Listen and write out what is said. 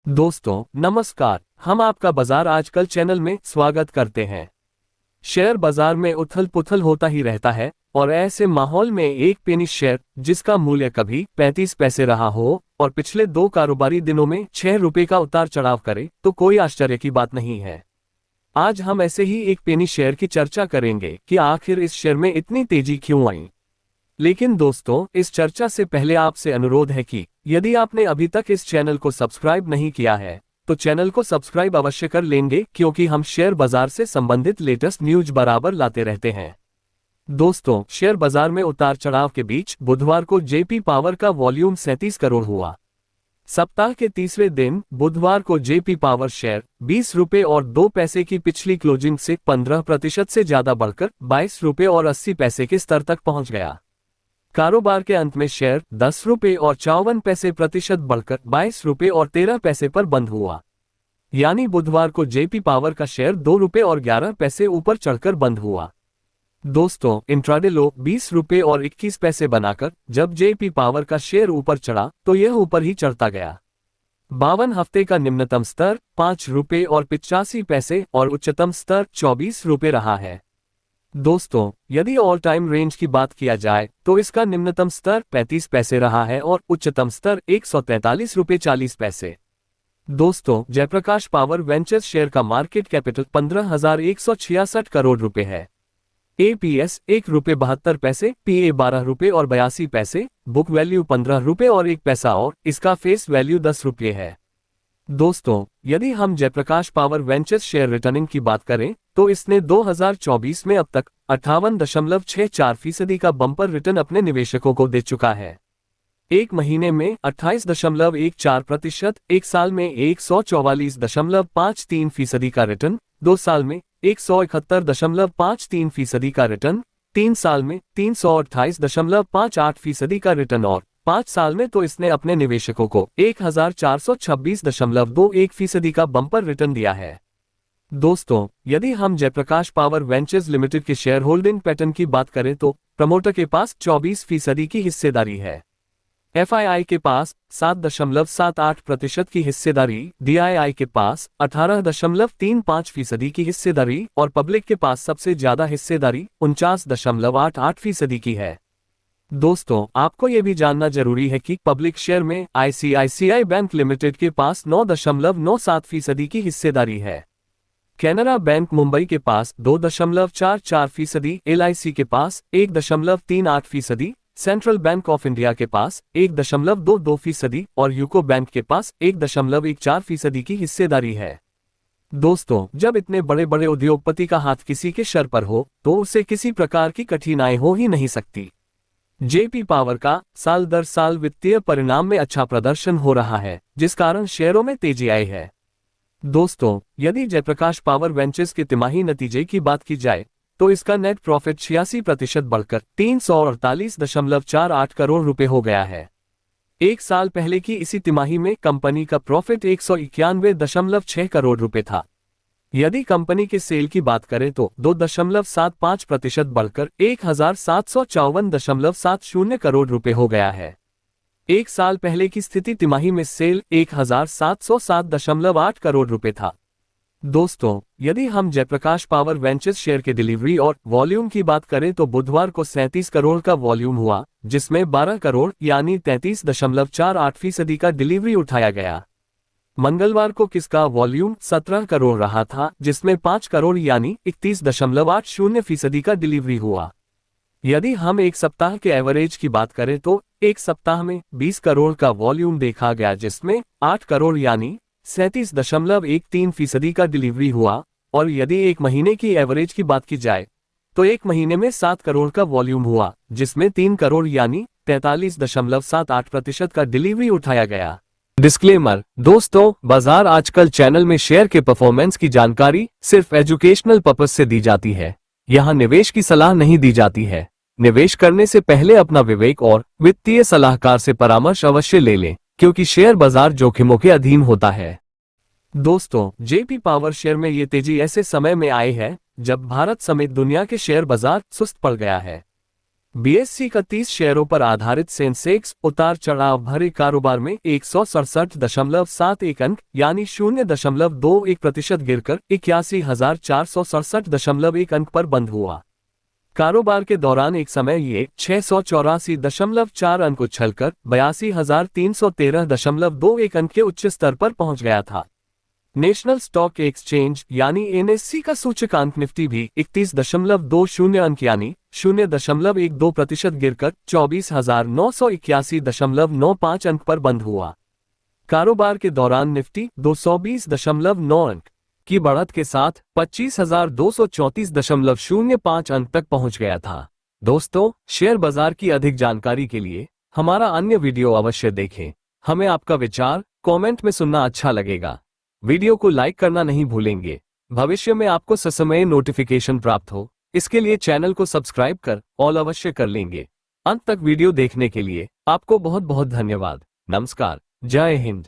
दोस्तों नमस्कार। हम आपका बाजार आजकल चैनल में स्वागत करते हैं। शेयर बाजार में उथल पुथल होता ही रहता है और ऐसे माहौल में एक पेनी शेयर जिसका मूल्य कभी 35 पैसे रहा हो और पिछले 2 कारोबारी दिनों में 6 रुपए का उतार चढ़ाव करे तो कोई आश्चर्य की बात नहीं है। आज हम ऐसे ही एक पेनी शेयर की चर्चा करेंगे कि आखिर इस शेयर में इतनी तेजी क्यों आई। लेकिन दोस्तों, इस चर्चा से पहले आपसे अनुरोध है कि यदि आपने अभी तक इस चैनल को सब्सक्राइब नहीं किया है तो चैनल को सब्सक्राइब अवश्य कर लेंगे, क्योंकि हम शेयर बाजार से संबंधित लेटेस्ट न्यूज बराबर लाते रहते हैं। दोस्तों, शेयर बाजार में उतार चढ़ाव के बीच बुधवार को जेपी पावर का वॉल्यूम 37 करोड़ हुआ। सप्ताह के तीसरे दिन बुधवार को जेपी पावर शेयर 20 रुपए और 2 पैसे की पिछली क्लोजिंग से 15% से ज्यादा बढ़कर 22 रुपए और 80 पैसे के स्तर तक पहुंच गया। कारोबार के अंत में शेयर 10 रुपए और 54 पैसे प्रतिशत बढ़कर 22 रुपए और 13 पैसे पर बंद हुआ। यानी बुधवार को जेपी पावर का शेयर 2 रुपए और 11 पैसे ऊपर चढ़कर बंद हुआ। दोस्तों, इंट्राडे लो 20 रुपए और 21 पैसे बनाकर जब जेपी पावर का शेयर ऊपर चढ़ा तो यह ऊपर ही चढ़ता गया। 52 हफ्ते का निम्नतम स्तर 5 रुपए और 85 पैसे और उच्चतम स्तर 24 रुपए रहा है। दोस्तों, यदि ऑल टाइम रेंज की बात किया जाए तो इसका निम्नतम स्तर 35 पैसे रहा है और उच्चतम स्तर 143 रुपए 40 पैसे। दोस्तों, जयप्रकाश पावर वेंचर्स शेयर का मार्केट कैपिटल 15,166 करोड़ रुपए है। एपीएस 1 रुपए 72 पैसे, पीए 12 रुपए और 82 पैसे, बुक वैल्यू 15 रुपए और 1 पैसा और इसका फेस वैल्यू 10 रुपये है। दोस्तों, यदि हम Jaiprakash power ventures share returning की बात करें तो इसने 2024 में अब तक 58.64% का बम्पर रिटर्न अपने निवेशकों को दे चुका है। एक महीने में 28.14%, एक साल में 144.53% का रिटर्न, 2 साल में 171.53% का रिटर्न, 3 साल में 328.58% का रिटर्न और 5 साल में तो इसने अपने निवेशकों को 1426.21% का बम्पर रिटर्न दिया है। दोस्तों, यदि हम जयप्रकाश पावर वेंचर्स लिमिटेड के शेयर होल्डिंग पैटर्न की बात करें तो प्रमोटर के पास 24% की हिस्सेदारी है। एफआईआई के पास 7.78% की हिस्सेदारी, डीआईआई के पास 18.35% की हिस्सेदारी और पब्लिक के पास सबसे ज्यादा हिस्सेदारी 49.88% की है। दोस्तों, आपको यह भी जानना जरूरी है कि पब्लिक शेयर में आईसीआईसीआई बैंक लिमिटेड के पास 9.97% की हिस्सेदारी है। कैनरा बैंक मुंबई के पास 2.44%, एलआईसी के पास 1.38%, सेंट्रल बैंक ऑफ इंडिया के पास 1.22% और यूको बैंक के पास 1.14% की हिस्सेदारी है। दोस्तों, जब इतने बड़े बड़े उद्योगपति का हाथ किसी के सर पर हो तो उसे किसी प्रकार की कठिनाई हो ही नहीं सकती। जेपी पावर का साल दर साल वित्तीय परिणाम में अच्छा प्रदर्शन हो रहा है, जिस कारण शेयरों में तेजी आई है। दोस्तों, यदि जयप्रकाश पावर वेंचर्स के तिमाही नतीजे की बात की जाए तो इसका नेट प्रॉफिट 86% बढ़कर 348.48 करोड़ रुपए हो गया है। एक साल पहले की इसी तिमाही में कंपनी का प्रॉफिट 191.6 करोड़ रुपए था। यदि कंपनी के सेल की बात करें तो 2.75% बढ़कर 1754.70 करोड़ रुपए हो गया है। एक साल पहले की स्थिति तिमाही में सेल 1707.8 करोड़ रुपए था। दोस्तों, यदि हम जयप्रकाश पावर वेंचर्स शेयर के डिलीवरी और वॉल्यूम की बात करें तो बुधवार को 37 करोड़ का वॉल्यूम हुआ, जिसमें 12 करोड़ यानी 33.48% का डिलीवरी उठाया गया। मंगलवार को किसका वॉल्यूम 17 करोड़ रहा था, जिसमें 5 करोड़ यानी 31.80% का डिलीवरी हुआ। यदि हम एक सप्ताह के एवरेज की बात करें तो एक सप्ताह में 20 करोड़ का वॉल्यूम देखा गया, जिसमें 8 करोड़ यानी 37.13% का डिलीवरी हुआ। और यदि एक महीने की एवरेज की बात की जाए तो एक महीने में 7 करोड़ का वॉल्यूम हुआ, जिसमें 3 करोड़ यानी 43.78% का डिलीवरी उठाया गया। डिस्क्लेमर। दोस्तों, बाजार आजकल चैनल में शेयर के परफॉर्मेंस की जानकारी सिर्फ एजुकेशनल पर्पस से दी जाती है। यहाँ निवेश की सलाह नहीं दी जाती है। निवेश करने से पहले अपना विवेक और वित्तीय सलाहकार से परामर्श अवश्य ले लें, क्योंकि शेयर बाजार जोखिमों के अधीन होता है। दोस्तों, जेपी पावर शेयर में ये तेजी ऐसे समय में आई है जब भारत समेत दुनिया के शेयर बाजार सुस्त पड़ गया है। BSE का 30 शेयरों पर आधारित सेंसेक्स उतार चढ़ाव भरे कारोबार में 167.71 अंक यानी 0.21% गिरकर 81,467.1 अंक पर बंद हुआ। कारोबार के दौरान एक समय ये 684.4 अंक उछलकर 82,313.21 अंक के उच्च स्तर पर पहुंच गया था। नेशनल स्टॉक एक्सचेंज यानी NSE का सूचकांक निफ्टी भी 31.20 अंक यानी 0.12% गिरकर 24,981.95 अंक पर बंद हुआ। कारोबार के दौरान निफ्टी 220.9 अंक की बढ़त के साथ 25,234.05 अंक तक पहुंच गया था। दोस्तों, शेयर बाजार की अधिक जानकारी के लिए हमारा अन्य वीडियो अवश्य देखें। हमें आपका विचार कमेंट में सुनना अच्छा लगेगा। वीडियो को लाइक करना नहीं भूलेंगे। भविष्य में आपको ससमय नोटिफिकेशन प्राप्त हो, इसके लिए चैनल को सब्सक्राइब कर ऑल अवश्य कर लेंगे। अंत तक वीडियो देखने के लिए आपको बहुत बहुत धन्यवाद। नमस्कार, जय हिंद।